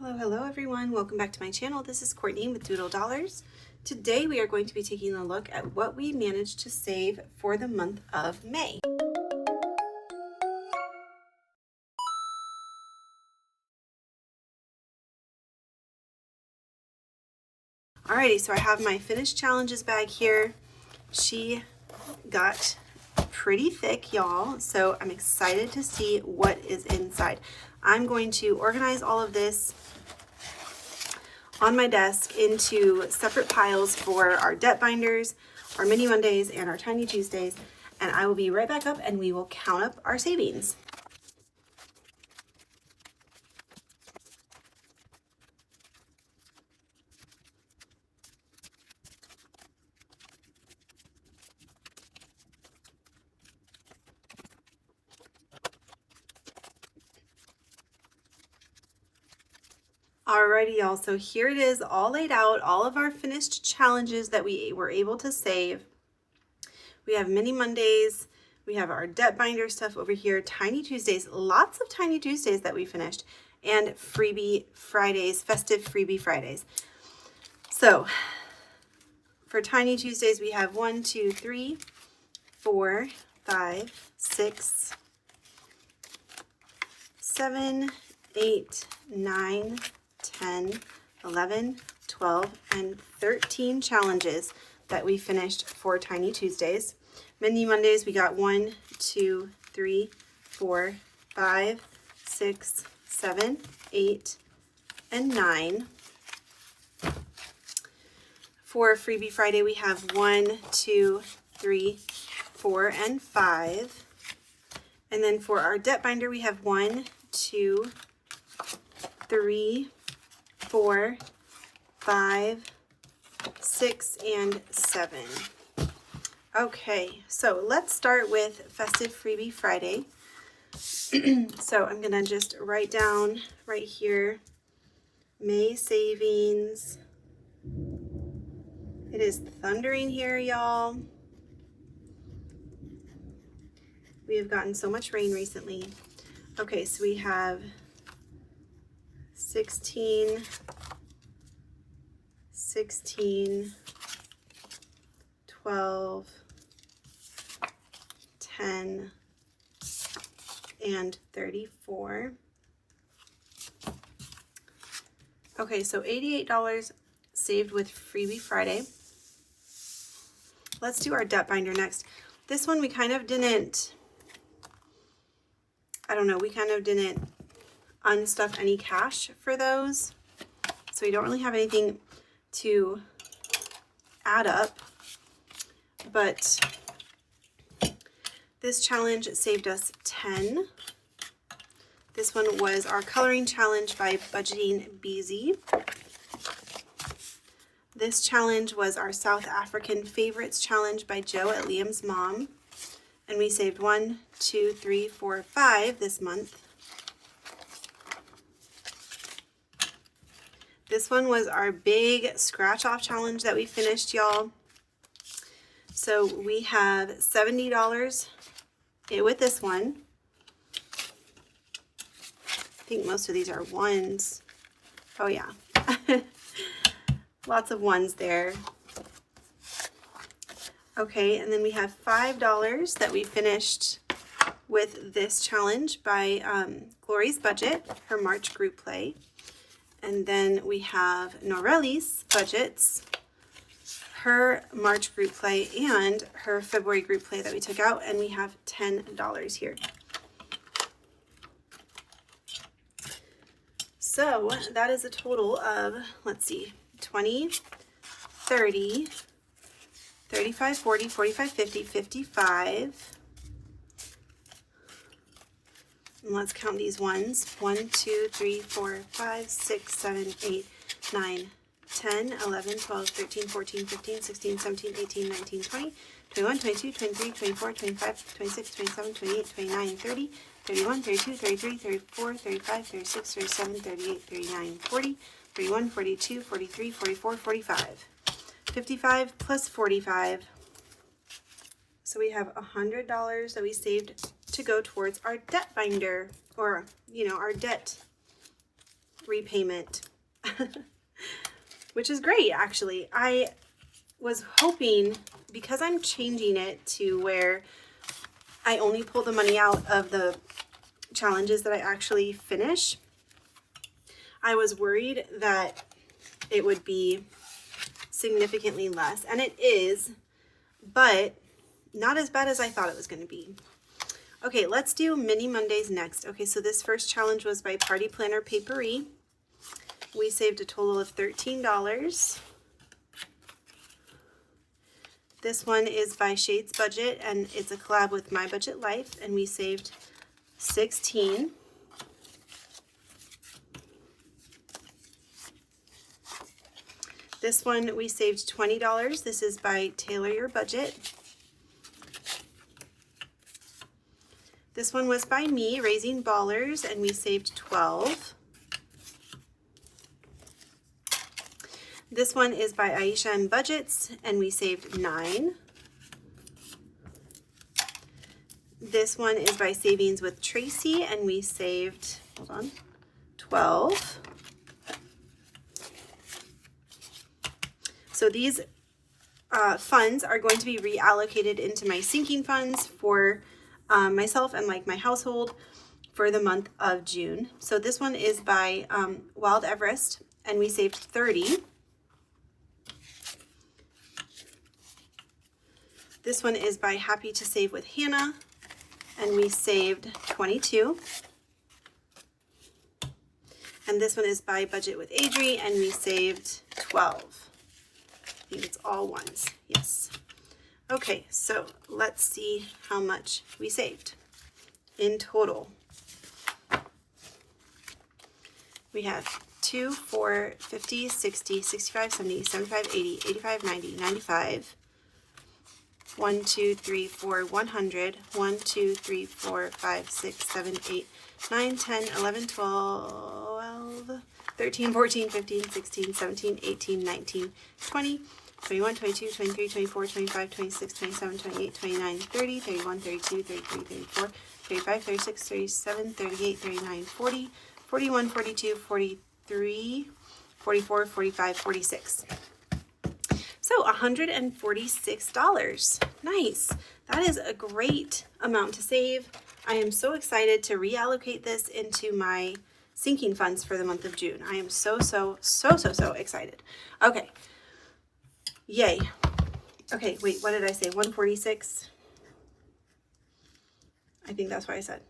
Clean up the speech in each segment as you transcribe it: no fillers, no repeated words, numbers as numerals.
Hello everyone. Welcome back to my channel. This is Courtney with Doodle Dollars. Today we are going to be taking a look at what we managed to save for the month of May. Alrighty, so I have my finished challenges bag here. She got pretty thick, y'all, so I'm excited to see what is inside. I'm going to organize all of this on my desk into separate piles for our debt binders, our mini Mondays, and our tiny Tuesdays, and I will be right back up and we will count up our savings. Alrighty, y'all, so here it is all laid out, all of our finished challenges that we were able to save. We have mini Mondays, we have our debt binder stuff over here, tiny Tuesdays, lots of tiny Tuesdays that we finished, and freebie Fridays, festive freebie Fridays. So for tiny Tuesdays, we have 1, 2, 3, 4, 5, 6, 7, 8, 9, 10, 11, 12, and 13 challenges that we finished for Tiny Tuesdays. Mini Mondays, we got 1, 2, 3, 4, 5, 6, 7, 8, and 9. For Freebie Friday, we have 1, 2, 3, 4, and 5. And then for our debt binder, we have 1, 2, 3, 4, 5, 6, and 7. Okay, so let's start with Festive Freebie Friday. So I'm gonna just write down right here, May savings. It is thundering here, y'all. We have gotten so much rain recently. Okay, so we have 16, 12, 10, and 34. Okay, so $88 saved with Freebie Friday. Let's do our debt binder next. This one we kind of didn't, we kind of didn't unstuff any cash for those. So we don't really have anything to add up, but this challenge saved us 10. This one was our coloring challenge by Budgeting BZ. This challenge was our South African Favorites challenge by Joe at Liam's Mom. And we saved 1, 2, 3, 4, 5 this month. This one was our big scratch off challenge that we finished, y'all. So we have $70 with this one. I think most of these are ones. Oh yeah. Lots of ones there. Okay, and then we have $5 that we finished with this challenge by Glory's Budget, her March group play. And then we have Norelli's Budgets, her March group play, and her February group play that we took out, and we have $10 here. So that is a total of, let's see, 20, 30, 35, 40, 45, 50, 55. And let's count these ones. 1, 2, 3, 4, 5, 6, 7, 8, 9, 10, 11, 12, 13, 14, 15, 16, 17, 18, 19, 20, 21, 22, 23, 24, 25, 26, 27, 28, 29, 30, 31, 32, 33, 34, 35, 36, 37, 38, 39, 40, 41, 42, 43, 44, 45. 55 plus 45. So we have $100 that we saved to go towards our debt binder, or, our debt repayment, which is great actually. I was hoping, because I'm changing it to where I only pull the money out of the challenges that I actually finish, I was worried that it would be significantly less, and it is, but not as bad as I thought it was going to be. Okay, let's do Mini Mondays next. Okay, so this first challenge was by Party Planner Papery. We saved a total of $13. This one is by Shades Budget, and it's a collab with My Budget Life, and we saved $16. This one we saved $20. This is by Tailor Your Budget. This one was by me, Raising Ballers, and we saved $12. This one is by Aisha and Budgets, and we saved $9. This one is by Savings with Tracy, and we saved, hold on, $12. So these funds are going to be reallocated into my sinking funds for myself and like my household for the month of June. So this one is by Wild Everest, and we saved $30. This one is by Happy to Save with Hannah, and we saved $22. And this one is by Budget with Adri, and we saved $12. I think it's all ones. Yes. Okay, so let's see how much we saved in total. We have 2, 4, 50, 60, 65, 70, 75, 80, 85, 90, 95. 1, 2, 3, 4, 100. 1, 2, 3, 4, 5, 6, 7, 8, 9, 10, 11, 12, 13, 14, 15, 16, 17, 18, 19, 20, 21, 22, 23, 24, 25, 26, 27, 28, 29, 30, 31, 32, 33, 34, 35, 36, 37, 38, 39, 40, 41, 42, 43, 44, 45, 46. So $146. Nice. That is a great amount to save. I am so excited to reallocate this into my sinking funds for the month of June. I am so excited. Okay. Yay. Okay, wait, what did I say? 146? I think that's what I said.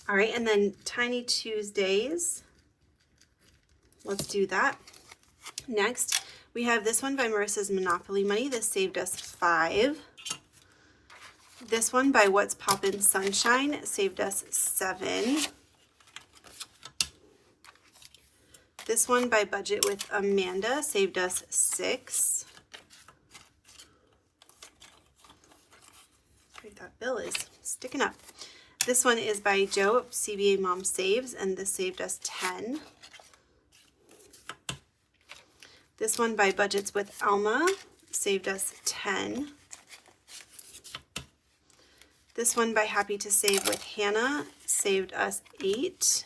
All right, and then Tiny Tuesdays. Let's do that. Next, we have this one by Marissa's Monopoly Money. This saved us $5. This one by What's Poppin' Sunshine saved us $7. This one by Budget with Amanda saved us $6. That bill is sticking up. This one is by Joe, CBA Mom Saves, and this saved us $10. This one by Budgets with Alma saved us $10. This one by Happy to Save with Hannah saved us $8.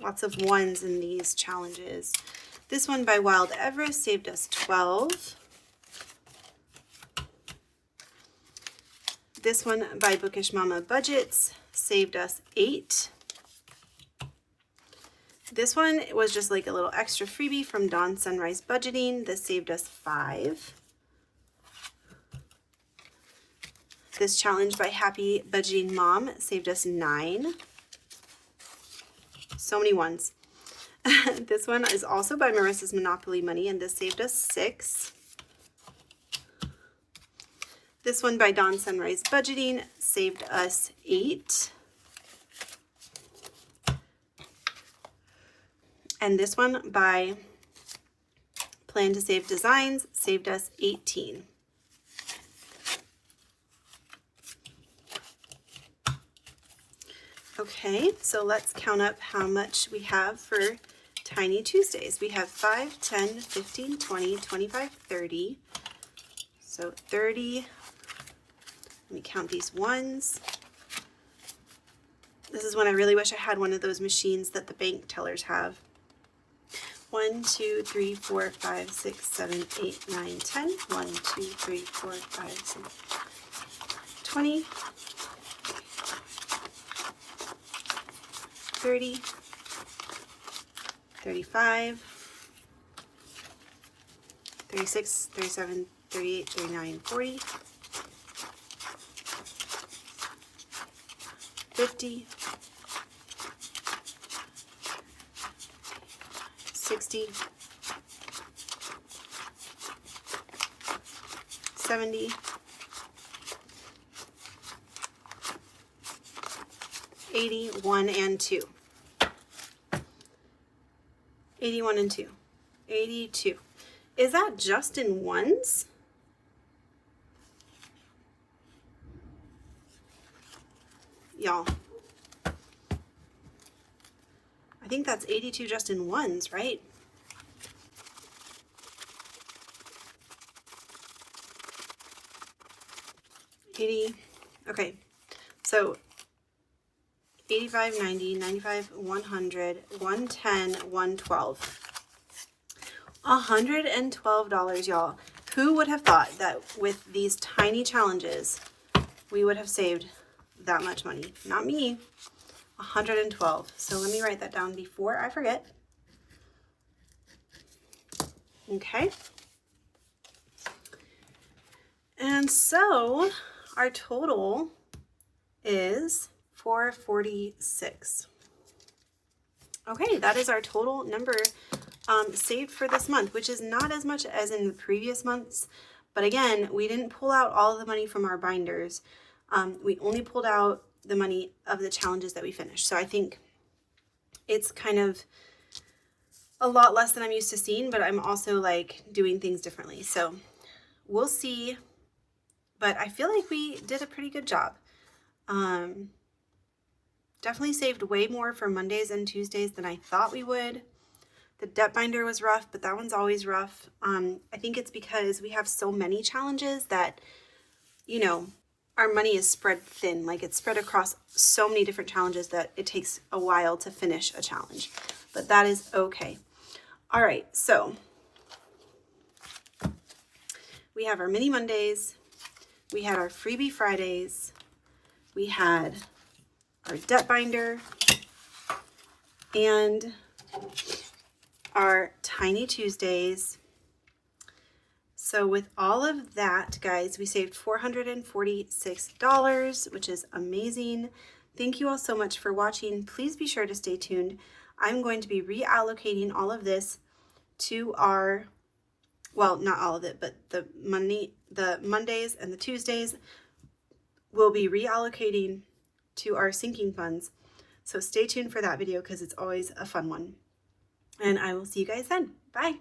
Lots of ones in these challenges. This one by Wild Everest saved us $12. This one by Bookish Mama Budgets saved us $8. This one was just like a little extra freebie from Dawn Sunrise Budgeting. This saved us $5. This challenge by Happy Budgeting Mom saved us $9. So many ones. This one is also by Marissa's Monopoly Money, and this saved us $6. This one by Dawn Sunrise Budgeting saved us $8. And this one by Plan to Save Designs saved us $18. Okay, so let's count up how much we have for Tiny Tuesdays. We have 5, 10, 15, 20, 25, 30. So 30, let me count these ones. This is when I really wish I had one of those machines that the bank tellers have. 1, 2, 3, 4, 5, 6, 7, 8, 9, 10. 1, 2, 3, 4, 5, 6, 20, 30, 35, 36, 37, 38, 39, 40, 50, 60, 70, 80, 1 and 2. 81 and 2. 82. Is that just in ones? Y'all. I think that's 82 just in ones, right? Okay, so 85, 90, 95, 100, 110, 112. $112, y'all. Who would have thought that with these tiny challenges, we would have saved that much money? Not me. 112. So let me write that down before I forget. Okay. And so our total is $446. Okay, that is our total number saved for this month, which is not as much as in the previous months. But again, we didn't pull out all of the money from our binders. We only pulled out the money of the challenges that we finished. So I think it's kind of a lot less than I'm used to seeing, but I'm also like doing things differently. So we'll see. But I feel like we did a pretty good job. Definitely saved way more for Mondays and Tuesdays than I thought we would. The debt binder was rough, but that one's always rough. I think it's because we have so many challenges that, you know, our money is spread thin. Like it's spread across so many different challenges that it takes a while to finish a challenge. But that is okay. All right, so we have our mini Mondays. We had our freebie Fridays. We had our debt binder and our tiny Tuesdays. So with all of that, guys, we saved $446, which is amazing. Thank you all so much for watching. Please be sure to stay tuned. I'm going to be reallocating all of this to our, well, not all of it, but the Mondays and the Tuesdays will be reallocating to our sinking funds. So stay tuned for that video because it's always a fun one. And I will see you guys then. Bye.